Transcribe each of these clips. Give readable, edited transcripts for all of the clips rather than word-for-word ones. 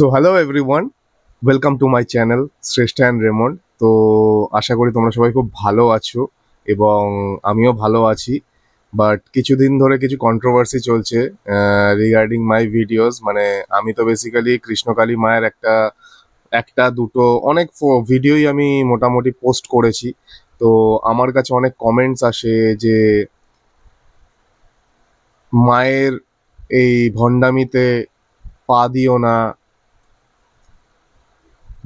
So hello everyone, welcome to my channel Shreshtha and Raymond. তো আশা করি তোমরা সবাই খুব ভালো আছো এবং আমিও ভালো আছি। বাট কিছুদিন ধরে কিছু কন্ট্রোভার্সি চলছে রিগার্ডিং মাই ভিডিওস। মানে আমি তো বেসিক্যালি কৃষ্ণকালী মায়ের একটা একটা দুটো অনেক ভিডিওই আমি মোটামুটি পোস্ট করেছি। তো আমার কাছে অনেক কমেন্টস আসে যে মায়ের এই ভণ্ডামিতে পা দিও না,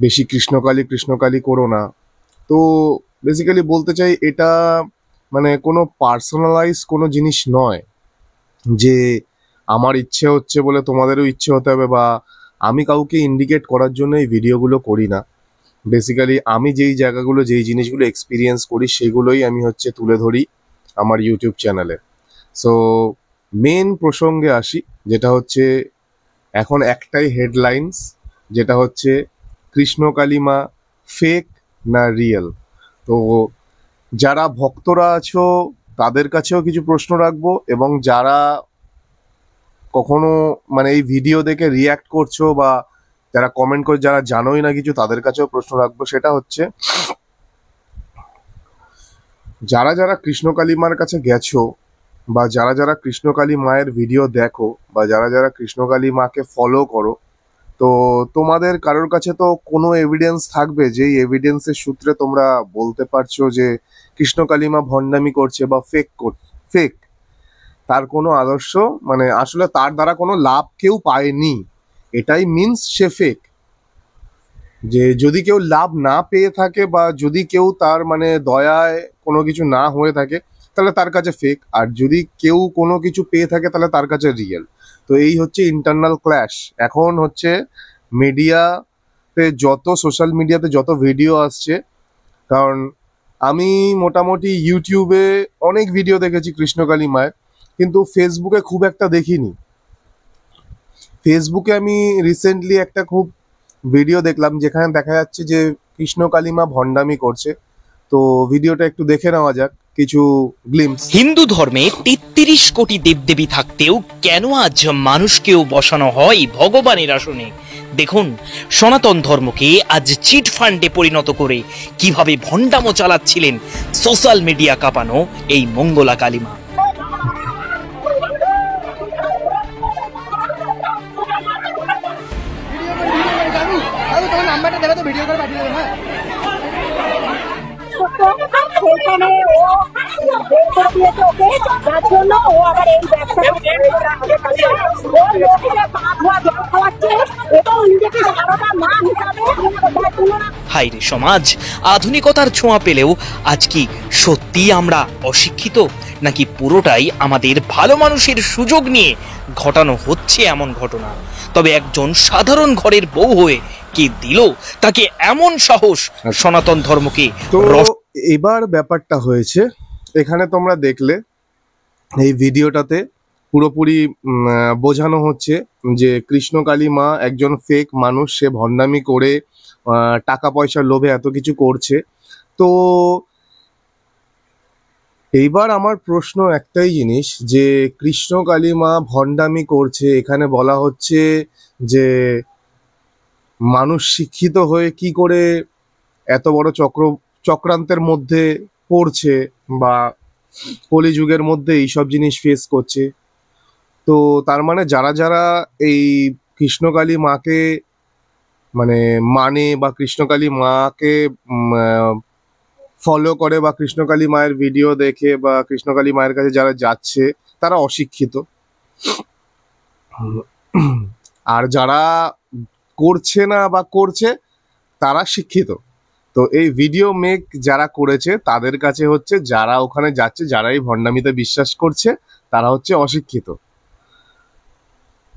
বেশি কৃষ্ণকালী কৃষ্ণকালী করো না। তো বেসিক্যালি বলতে চাই এটা মানে কোনো পার্সোনালাইজ কোনো জিনিস নয় যে আমার ইচ্ছে হচ্ছে বলে তোমাদেরও ইচ্ছে হতে হবে, বা আমি কাউকে ইন্ডিকেট করার জন্য এই ভিডিওগুলো করি না। বেসিক্যালি আমি যেই জায়গাগুলো যেই জিনিসগুলো এক্সপিরিয়েন্স করি সেগুলোই আমি হচ্ছে তুলে ধরি আমার ইউটিউব চ্যানেলে। সো মেন প্রসঙ্গে আসি, যেটা হচ্ছে এখন একটাই হেডলাইন্স, যেটা হচ্ছে কৃষ্ণকালী মা ফেক না রিয়েল। তো যারা ভক্তরা আছো তাদের কাছেও কিছু প্রশ্ন রাখবো, এবং যারা কখনো মানে এই ভিডিও দেখে রিয়াক্ট করছো বা যারা কমেন্ট করে যারা জানোই না কিছু, তাদের কাছেও প্রশ্ন রাখবো। সেটা হচ্ছে যারা যারা কৃষ্ণকালী মার কাছে গেছো, বা যারা যারা কৃষ্ণকালী মায়ের ভিডিও দেখো, বা যারা যারা কৃষ্ণকালী মাকে ফলো করো, তো তোমাদের কারোর কাছে তো কোনো এভিডেন্স থাকবে, যেই এভিডেন্সের সূত্রে তোমরা বলতে পারছো যে কৃষ্ণকালী মা ভণ্ডামি করছে বা ফেক। তার কোনো আদর্শ মানে আসলে তার দ্বারা কোনো লাভ কেউ পায়নি, এটাই মিনস সে ফেক। যে যদি কেউ লাভ না পেয়ে থাকে বা যদি কেউ তার মানে দয়ায় কোনো কিছু না হয়ে থাকে, তাহলে তার কাছে ফেক। আর যদি কেউ কোনো কিছু পেয়ে থাকে তাহলে তার কাছে রিয়েল। তো এই হচ্ছে ইন্টারনাল ক্ল্যাশ। এখন হচ্ছে মিডিয়াতে যত সোশ্যাল মিডিয়াতে যত ভিডিও আসছে, কারণ আমি মোটামুটি ইউটিউবে অনেক ভিডিও দেখেছি কৃষ্ণকালী মায়ের, কিন্তু ফেসবুকে খুব একটা দেখিনি। ফেসবুকে আমি রিসেন্টলি একটা খুব ভিডিও দেখলাম যেখানে দেখা যাচ্ছে যে কৃষ্ণকালী মা ভণ্ডামি করছে। তো ভিডিওটা একটু দেখে নেওয়া যাক, কিছু গ্লিম্পস। হিন্দু ধর্মে ৩৩ কোটি দেবদেবী থাকতেও কেন আজ মানুষকেও বসানো হয় ভগবানের আসনে? দেখুন, সনাতন ধর্মকে আজ চিট ফান্ডে পরিণত করে কিভাবে ভণ্ডামো চালাচ্ছিলেন সোশ্যাল মিডিয়া কাঁপানো এই মঙ্গলা কালীমা। সেখানে ও বের করে দিয়েছে ওকে, যার জন্য ও আবার এই ব্যবসা ও লোকের পা ধোয়া জল খাওয়াচ্ছে এবং নিজেকে সারদা মা হিসাবে। হাই রে সমাজ, আধুনিকতার ছোঁয়া পেলেও আজ কি সত্যি আমরা অশিক্ষিত, নাকি পুরোটাই আমাদের ভালো মানুষের সুযোগ নিয়ে ঘটানো হচ্ছে এমন ঘটনা? তবে একজন সাধারণ ঘরের বউ হয়ে কে দিল তাকে এমন সাহস সনাতন ধর্মকে? তো এবার ব্যাপারটা হয়েছে, এখানে তোমরা দেখলে এই ভিডিওটাতে পুরোপুরি বোঝানো হচ্ছে যে কৃষ্ণকালী মা একজন ফেক মানুষ, সে ভণ্ডামি করে টাকা পয়সার লোভে এত কিছু করছে। তো এইবার আমার প্রশ্ন একটাই জিনিস, যে কৃষ্ণকালী মা ভণ্ডামি করছে, এখানে বলা হচ্ছে যে মানুষ শিক্ষিত হয়ে কি করে এত বড় চক্রান্তের মধ্যে পড়ছে বা কলিযুগের মধ্যে এইসব জিনিস ফেস করছে। তো তার মানে যারা যারা এই কৃষ্ণকালী মাকে মানে বা কৃষ্ণকালী মাকে ফলো করে বা কৃষ্ণকালী মায়ের ভিডিও দেখে বা কৃষ্ণকালী মায়ের কাছে যারা যাচ্ছে, তারা অশিক্ষিত। আর যারা করছে না বা করছে তারা শিক্ষিত। তো এই ভিডিও মেক যারা করেছে তাদের কাছে হচ্ছে যারা ওখানে যাচ্ছে, যারা এই ভণ্ডামিতে বিশ্বাস করছে, তারা হচ্ছে অশিক্ষিত।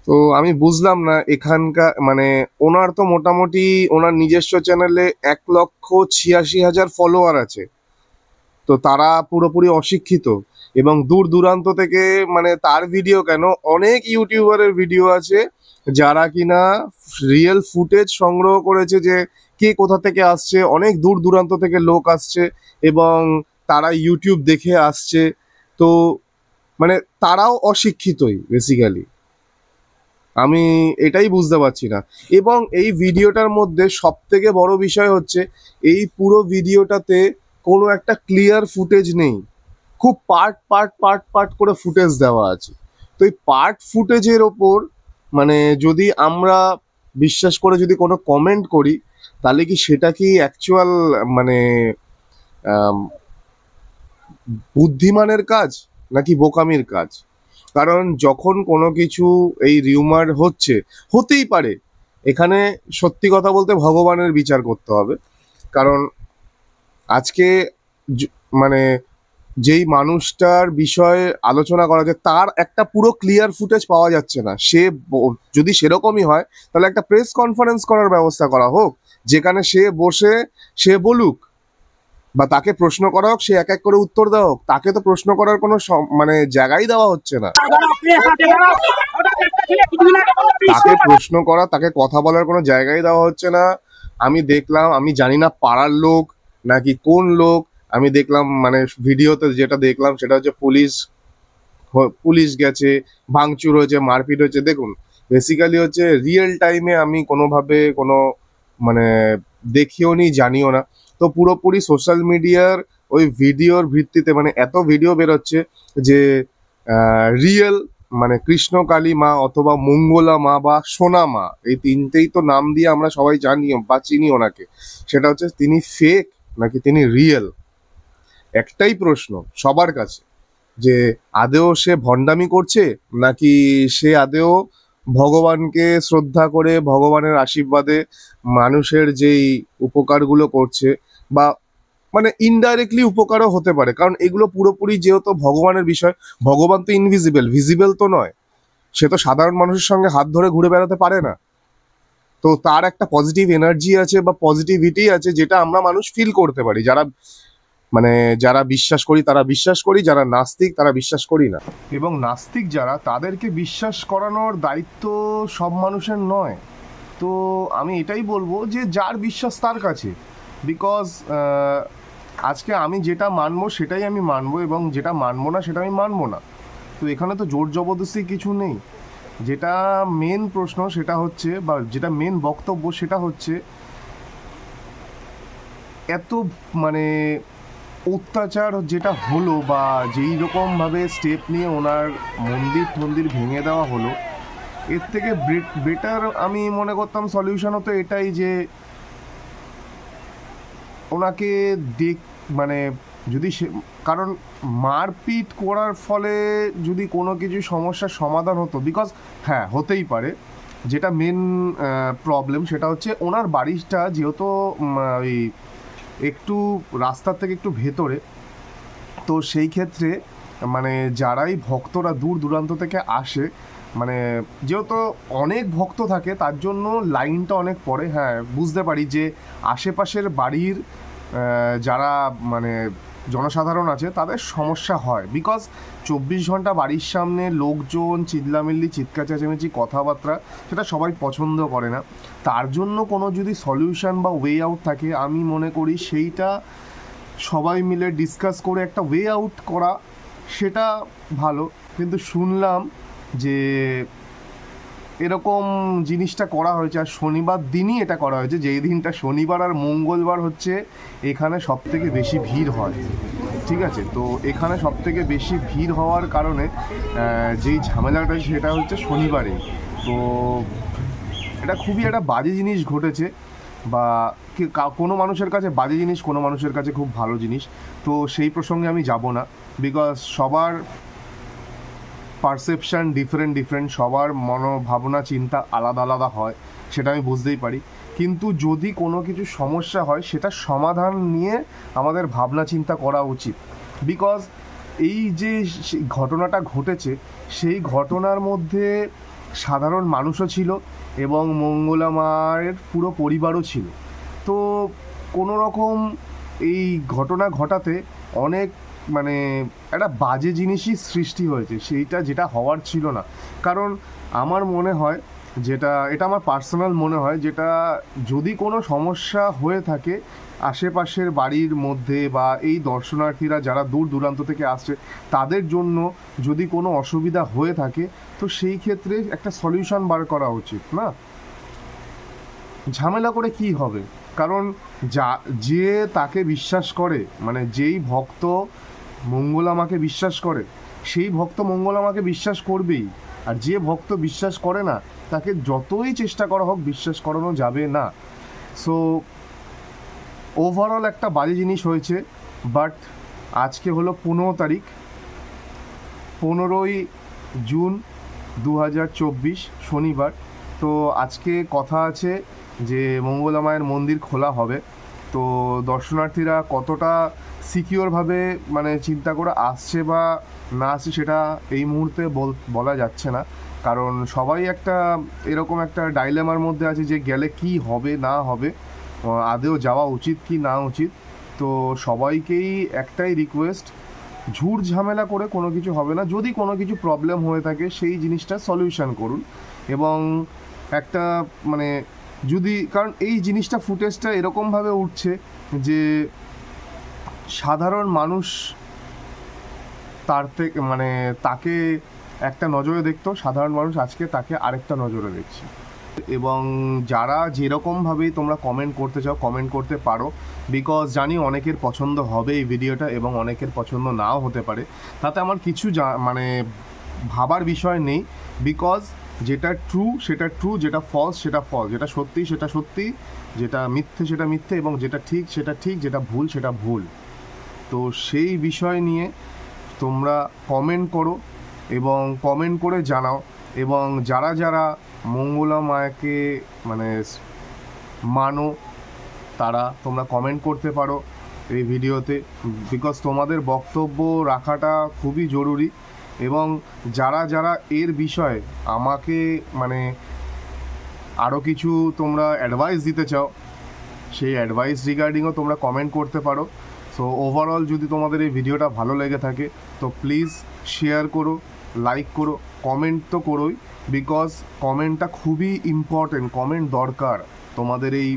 তো আমি বুঝলাম না এখানকার মানে ওনার তো মোটামুটি ওনার নিজস্ব চ্যানেলে 1,86,000 ফলোয়ার আছে। তো তারা পুরোপুরি অশিক্ষিত, এবং দূর দূরান্ত থেকে মানে তার ভিডিও কেন, অনেক ইউটিউবারের ভিডিও আছে যারা কিনা রিয়েল ফুটেজ সংগ্রহ করেছে যে কে কোথা থেকে আসছে। অনেক দূর দূরান্ত থেকে লোক আসছে এবং তারা ইউটিউব দেখে আসছে। তো মানে তারাও অশিক্ষিতই বেসিক্যালি। আমি এটাই বুঝতে পারছি না। এবং এই ভিডিওটার মধ্যে সব থেকে বড় বিষয় হচ্ছে এই পুরো ভিডিওটাতে কোনো একটা ক্লিয়ার ফুটেজ নেই, খুব পার্ট পার্ট পার্ট পার্ট করে ফুটেজ দেওয়া আছে। তো এই পার্ট ফুটেজের ওপর মানে যদি আমরা বিশ্বাস করে যদি কোনো কমেন্ট করি, তাহলে কি সেটা কি অ্যাকচুয়াল মানে আম, বুদ্ধিমানের কাজ নাকি বোকামির কাজ? কারণ যখন কোনো কিছু এই রিউমার হচ্ছে, হতেই পারে, এখানে সত্যি কথা বলতে ভগবানের বিচার করতে হবে। কারণ আজকে মানে যেই মানুষটার বিষয়ে আলোচনা করা যায় তার একটা পুরো ক্লিয়ার ফুটেজ পাওয়া যাচ্ছে না। সে যদি সেরকমই হয় তাহলে একটা প্রেস কনফারেন্স করার ব্যবস্থা করা হোক, যেখানে সে বসে সে বলুক, বা তাকে প্রশ্ন করা হোক, সে এক এক করে উত্তর দেওয়া হোক। তাকে তো প্রশ্ন করার কোনো মানে জায়গাই দেওয়া হচ্ছে না। তাকে প্রশ্ন করা, তাকে কথা বলার কোনো জায়গাই দেওয়া হচ্ছে না। আমি দেখলাম, আমি জানি না পাড়ার লোক নাকি কোন লোক, আমি দেখলাম মানে ভিডিওতে যেটা দেখলাম সেটা হচ্ছে পুলিশ গেছে, ভাঙচুর হয়েছে, মারপিট হয়েছে। দেখুন, বেসিক্যালি হচ্ছে রিয়েল টাইমে আমি কোনোভাবে কোনো মানে দেখিও নি, জানিও না। তো পুরোপুরি সোশ্যাল মিডিয়ার ওই ভিডিওর ভিত্তিতে মানে এত ভিডিও বেরোচ্ছে যে রিয়েল মানে কৃষ্ণকালী মা অথবা মঙ্গলা মা বা সোনা মা, এই তিনটেই তো নাম দিয়ে আমরা সবাই জানি বা চিনি ওনাকে। সেটা হচ্ছে তিনি ফেক নাকি তিনি রিয়েল। একটাই প্রশ্ন সবার কাছে, যে আদেও সে ভণ্ডামি করছে নাকি সে আদেও ভগবানকে শ্রদ্ধা করে ভগবানের আশীর্বাদে মানুষের যেই উপকারগুলো করছে, বা মানে ইনডাইরেক্টলি উপকারও হতে পারে। কারণ এগুলো পুরোপুরি যেহেতু ভগবানের বিষয়, ভগবান তো ইনভিজিবল, ভিজিবল তো নয়, সে তো সাধারণ মানুষের সঙ্গে হাত ধরে ঘুরে বেড়াতে পারে না। তো তার একটা পজিটিভ এনার্জি আছে বা পজিটিভিটি আছে, যেটা আমরা মানুষ ফিল করতে পারি। যারা মানে যারা বিশ্বাস করি তারা বিশ্বাস করি, যারা নাস্তিক তারা বিশ্বাস করি না। এবং নাস্তিক যারা, তাদেরকে বিশ্বাস করানোর দায়িত্ব সব মানুষের নয়। তো আমি এটাই বলবো যে যার বিশ্বাস তার কাছে। বিকজ আজকে আমি যেটা মানবো সেটাই আমি মানবো, এবং যেটা মানবো না সেটা আমি মানবো না। তো এখানে তো জোর জবরদস্তি কিছু নেই। যেটা মেন প্রশ্ন সেটা হচ্ছে, বা যেটা মেন বক্তব্য সেটা হচ্ছে, এত মানে অত্যাচার যেটা হলো বা যেই রকমভাবে স্টেপ নিয়ে ওনার মন্দির ভেঙে দেওয়া হলো, এর থেকে বেটার আমি মনে করতাম সলিউশন হতো এটাই যে ওনাকে মানে যদি সে, কারণ মারপিট করার ফলে যদি কোনো কিছু সমস্যার সমাধান হতো, বিকজ হ্যাঁ হতেই পারে, যেটা মেন প্রবলেম সেটা হচ্ছে ওনার বাড়িটা যেহেতু ওই একটু রাস্তার থেকে একটু ভেতরে, তো সেই ক্ষেত্রে মানে যারাই ভক্তরা দূর দূরান্ত থেকে আসে, মানে যেহেতু অনেক ভক্ত থাকে তার জন্য লাইনটা অনেক পড়ে। হ্যাঁ বুঝতে পারি যে আশেপাশের বাড়ির যারা মানে জনসাধারণ আছে তাদের সমস্যা হয়, বিকজ 24 ঘন্টা বাড়ির সামনে লোকজন চিল্লামিল্লি, চিৎকার চেঁচামেচি, কথাবার্তা, সেটা সবাই পছন্দ করে না। তার জন্য কোনো যদি সলিউশন বা ওয়ে আউট থাকে, আমি মনে করি সেইটা সবাই মিলে ডিসকাস করে একটা ওয়ে আউট করা, সেটা ভালো। কিন্তু শুনলাম যে এরকম জিনিসটা করা হয়েছে, আর শনিবার দিনই এটা করা হয়েছে, যেই দিনটা শনিবার আর মঙ্গলবার হচ্ছে এখানে সব থেকে বেশি ভিড় হয়। ঠিক আছে, তো এখানে সব থেকে বেশি ভিড় হওয়ার কারণে যেই ঝামেলাটা সেটা হচ্ছে শনিবারে। তো এটা খুবই একটা বাজে জিনিস ঘটেছে, বা কোনো মানুষের কাছে বাজে জিনিস, কোনো মানুষের কাছে খুব ভালো জিনিস। তো সেই প্রসঙ্গে আমি যাব না, বিকজ সবার পারসেপশান ডিফারেন্ট, সবার মনোভাবনা চিন্তা আলাদা আলাদা হয়, সেটা আমি বুঝতেই পারি। কিন্তু যদি কোনো কিছু সমস্যা হয় সেটা সমাধান নিয়ে আমাদের ভাবনা চিন্তা করা উচিত। বিকজ এই যে ঘটনাটা ঘটেছে, সেই ঘটনার মধ্যে সাধারণ মানুষও ছিল এবং মঙ্গলা মায়ের পুরো পরিবারও ছিল। তো কোনো রকম এই ঘটনা ঘটাতে অনেক মানে একটা বাজে জিনিসই সৃষ্টি হয়েছে, সেইটা যেটা হওয়ার ছিল না। কারণ আমার মনে হয় এটা আমার পার্সোনাল মনে হয়, যেটা যদি কোনো সমস্যা হয়ে থাকে আশেপাশের বাড়ির মধ্যে বা এই দর্শনার্থীরা যারা দূর দূরান্ত থেকে আসছে তাদের জন্য যদি কোনো অসুবিধা হয়ে থাকে, তো সেই ক্ষেত্রে একটা সলিউশন বার করা উচিত না। ঝামেলা করে কি হবে? কারণ যে তাকে বিশ্বাস করে, মানে যেই ভক্ত মঙ্গলামাকে বিশ্বাস করে সেই ভক্ত মঙ্গলামাকে বিশ্বাস করবেই। আর যে ভক্ত বিশ্বাস করে না তাকে যতই চেষ্টা করা হোক বিশ্বাস করানো যাবে না। সো ওভারঅল একটা বাজে জিনিস হয়েছে। বাট আজকে হলো 15 তারিখ, 15ই জুন 2024 শনিবার। তো আজকে কথা আছে যে মঙ্গলা মায়ের মন্দির খোলা হবে। তো দর্শনার্থীরা কতটা সিকিওরভাবে মানে চিন্তা করে আসছে বা না আসছে সেটা এই মুহূর্তে বলা যাচ্ছে না, কারণ সবাই একটা এরকম একটা ডাইলেমার মধ্যে আছে যে গেলে কি হবে না হবে, আদেও যাওয়া উচিত কি না উচিত। তো সবাইকেই একটাই রিকোয়েস্ট, ঝুট ঝামেলা করে কোনো কিছু হবে না। যদি কোনো কিছু প্রবলেম হয়ে থাকে সেই জিনিসটা সলিউশন করুন। এবং একটা মানে যদি, কারণ এই জিনিসটা ফুটেজটা এরকমভাবে উঠছে যে সাধারণ মানুষ তার থেকে মানে তাকে একটা নজরে দেখতো, সাধারণ মানুষ আজকে তাকে আরেকটা নজরে দেখছে। এবং যারা যেরকমভাবেই তোমরা কমেন্ট করতে চাও কমেন্ট করতে পারো, বিকজ জানি অনেকের পছন্দ হবে এই ভিডিওটা এবং অনেকের পছন্দ নাও হতে পারে। তাতে আমার কিছু মানে ভাবার বিষয় নেই, বিকজ যেটা ট্রু সেটা ট্রু, যেটা ফলস সেটা ফলস, যেটা সত্যি সেটা সত্যি, যেটা মিথ্যে সেটা মিথ্যে, এবং যেটা ঠিক সেটা ঠিক, যেটা ভুল সেটা ভুল। তো সেই বিষয় নিয়ে তোমরা কমেন্ট করো এবং কমেন্ট করে জানাও। এবং যারা যারা মঙ্গলা মাকে মানে মানো তারা তোমরা কমেন্ট করতে পারো এই ভিডিওতে, বিকজ তোমাদের বক্তব্য রাখাটা খুবই জরুরি। এবং যারা যারা এর বিষয়ে আমাকে মানে আরও কিছু তোমরা অ্যাডভাইস দিতে চাও, সেই অ্যাডভাইস রিগার্ডিংও তোমরা কমেন্ট করতে পারো। সো ওভারঅল যদি তোমাদের এই ভিডিওটা ভালো লেগে থাকে তো প্লিজ শেয়ার করো, লাইক করো, কমেন্ট তো করোই, বিকজ কমেন্টটা খুবই ইম্পর্টেন্ট, কমেন্ট দরকার। তোমাদের এই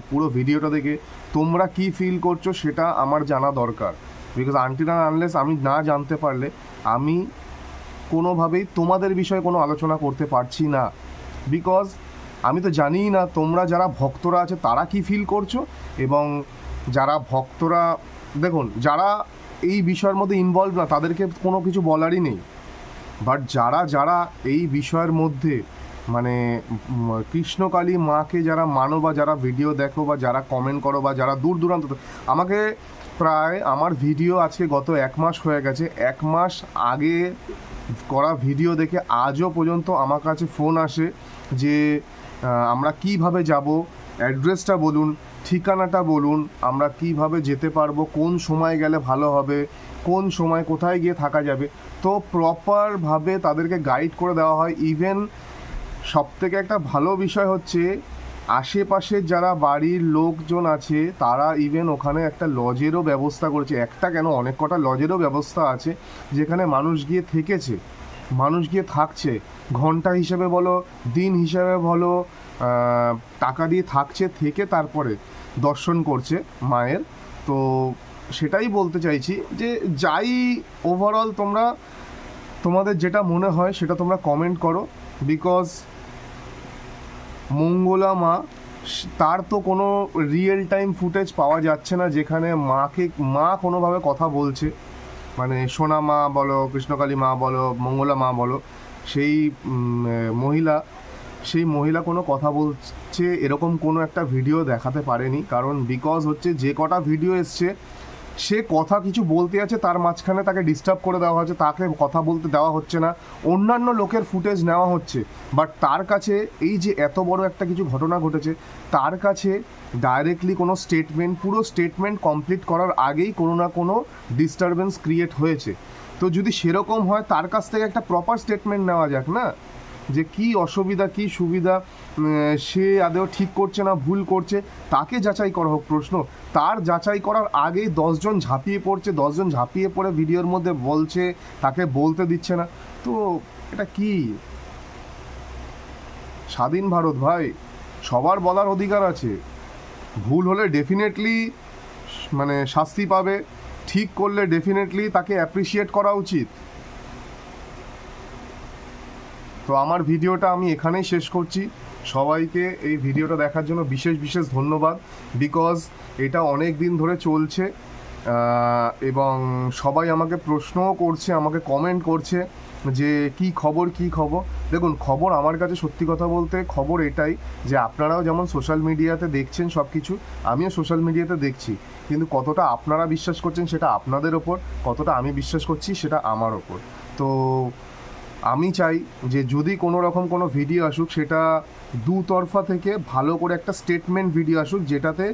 পুরো ভিডিওটা দেখে তোমরা কি ফিল করছো সেটা আমার জানা দরকার, বিকজ আনটিল আনলেস আমি না জানতে পারলে আমি কোনোভাবেই তোমাদের বিষয়ে কোনো আলোচনা করতে পারছি না। বিকজ আমি তো জানিই না তোমরা যারা ভক্তরা আছে তারা কি ফিল করছো। এবং যারা ভক্তরা, দেখুন যারা এই বিষয়ের মধ্যে ইনভলভ না তাদেরকে কোনো কিছু বলারই নেই, বাট যারা যারা এই বিষয়ের মধ্যে মানে কৃষ্ণকালী মাকে যারা মানো বা যারা ভিডিও দেখো বা যারা কমেন্ট করো বা যারা দূর দূরান্ত, আমাকে প্রায় আমার ভিডিও আজকে গত 1 মাস হয়ে গেছে, 1 মাস আগে করা ভিডিও দেখে আজও পর্যন্ত আমার কাছে ফোন আসে যে আমরা কিভাবে যাব, অ্যাড্রেসটা বলুন, ঠিকানাটা বলুন, আমরা কিভাবে যেতে পারবো, কোন সময় গেলে ভালো হবে, কোন সময় কোথায় গিয়ে থাকা যাবে। তো প্রপারভাবে তাদেরকে গাইড করে দেওয়া হয়। ইভেন সবথেকে একটা ভালো বিষয় হচ্ছে আশেপাশের যারা বাড়ির লোকজন আছে তারা ইভেন ওখানে একটা লজেরও ব্যবস্থা করেছে, একটা কেন অনেক কটা লজেরও ব্যবস্থা আছে যেখানে মানুষ গিয়ে থেকেছে, মানুষ গিয়ে থাকছে, ঘন্টা হিসেবে বলো দিন হিসেবে বলো টাকা দিয়ে থাকছে, থেকে তারপরে দর্শন করছে মায়ের। তো সেটাই বলতে চাইছি যে যাই ওভারঅল তোমরা তোমাদের যেটা মনে হয় সেটা তোমরা কমেন্ট করো, বিকজ মঙ্গলা মা তার তো কোনো রিয়েল টাইম ফুটেজ পাওয়া যাচ্ছে না যেখানে মা কোনোভাবে কথা বলছে, মানে সোনা মা বলো, কৃষ্ণকালী মা বলো, মঙ্গলা মা বলো, সেই মহিলা কোনো কথা বলছে এরকম কোনো একটা ভিডিও দেখাতে পারেনি। কারণ বিকজ হচ্ছে যে কটা ভিডিও এসছে সে কথা কিছু বলতে আছে, তার মাঝখানে তাকে ডিস্টার্ব করে দেওয়া হচ্ছে, তাকে কথা বলতে দেওয়া হচ্ছে না, অন্যান্য লোকের ফুটেজ নেওয়া হচ্ছে। বাট তার কাছে এই যে এত বড় একটা কিছু ঘটনা ঘটেছে, তার কাছে ডাইরেক্টলি কোনো স্টেটমেন্ট, পুরো স্টেটমেন্ট কমপ্লিট করার আগেই কোনো না কোনো ডিস্টারবেন্স ক্রিয়েট হয়েছে। তো যদি সেরকম হয় তার কাছ থেকে একটা প্রপার স্টেটমেন্ট নেওয়া যাক না, যে কি অসুবিধা কি সুবিধা, সে আদৌ ঠিক করছে না ভুল করছে, তাকে যাচাই করা হোক প্রশ্ন। তার যাচাই করার আগেই 10 জন ঝাঁপিয়ে পড়ছে, 10 জন ঝাঁপিয়ে পড়ে ভিডিওর মধ্যে বলছে, তাকে বলতে দিচ্ছে না। তো এটা কি? স্বাধীন ভারত ভাই, সবার বলার অধিকার আছে। ভুল হলে ডেফিনেটলি মানে শাস্তি পাবে, ঠিক করলে ডেফিনেটলি তাকে অ্যাপ্রিসিয়েট করা উচিত। তো আমার ভিডিওটা আমি এখানেই শেষ করছি। সবাইকে এই ভিডিওটা দেখার জন্য বিশেষ বিশেষ ধন্যবাদ, বিকজ এটা অনেক দিন ধরে চলছে এবং সবাই আমাকে প্রশ্নও করছে, আমাকে কমেন্ট করছে যে কি খবর। দেখুন, খবর আমার কাছে সত্যি কথা বলতে খবর এটাই যে আপনারাও যেমন সোশ্যাল মিডিয়াতে দেখছেন সব কিছু, আমিও সোশ্যাল মিডিয়াতে দেখছি, কিন্তু কতটা আপনারা বিশ্বাস করছেন সেটা আপনাদের ওপর, কতটা আমি বিশ্বাস করছি সেটা আমার ওপর। তো আমি চাই যে যদি কোনো রকম কোনো ভিডিও আসুক, সেটা দুতরফা থেকে ভালো করে একটা স্টেটমেন্ট ভিডিও আসুক, যেটাতে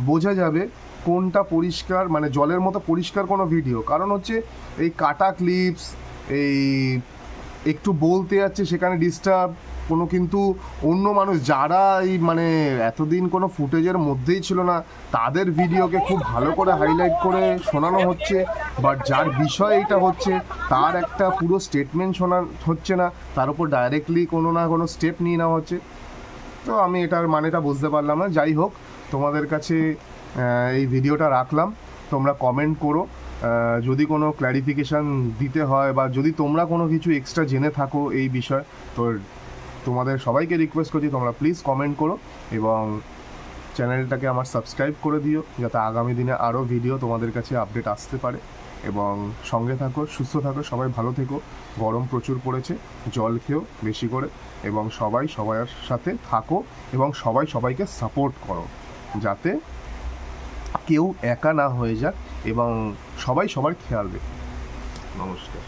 বোঝা যাবে কোনটা পরিষ্কার, মানে জলের মতো পরিষ্কার কোনো ভিডিও। কারণ হচ্ছে এই কাটা ক্লিপস, এই একটু বলতে যাচ্ছে সেখানে ডিস্টার্ব কোনো, কিন্তু অন্য মানুষ যারা এই মানে এতদিন কোনো ফুটেজের মধ্যেই ছিল না, তাদের ভিডিওকে খুব ভালো করে হাইলাইট করে শোনানো হচ্ছে, বাট যার বিষয় এইটা হচ্ছে তার একটা পুরো স্টেটমেন্ট শোনা হচ্ছে না, তার উপর ডাইরেক্টলি কোনো না কোনো স্টেপ নিয়ে নেওয়া হচ্ছে। তো আমি এটার মানেটা বুঝতে পারলাম না। যাই হোক, তোমাদের কাছে এই ভিডিওটা রাখলাম, তোমরা কমেন্ট করো যদি কোনো ক্ল্যারিফিকেশান দিতে হয়, বা যদি তোমরা কোনো কিছু এক্সট্রা জেনে থাকো এই বিষয়, তো তোমাদের সবাইকে রিকোয়েস্ট করছি তোমরা প্লিজ কমেন্ট করো এবং চ্যানেলটাকে আমার সাবস্ক্রাইব করে দিও, যাতে আগামী দিনে আরও ভিডিও তোমাদের কাছে আপডেট আসতে পারে। এবং সঙ্গে থাকো, সুস্থ থাকো, সবাই ভালো থেকো। গরম প্রচুর পড়েছে, জল খেও বেশি করে, এবং সবাই সবার সাথে থাকো এবং সবাই সবাইকে সাপোর্ট করো, যাতে কেউ একা না হয়ে যাক এবং সবাই সবার খেয়াল রেখো। নমস্কার।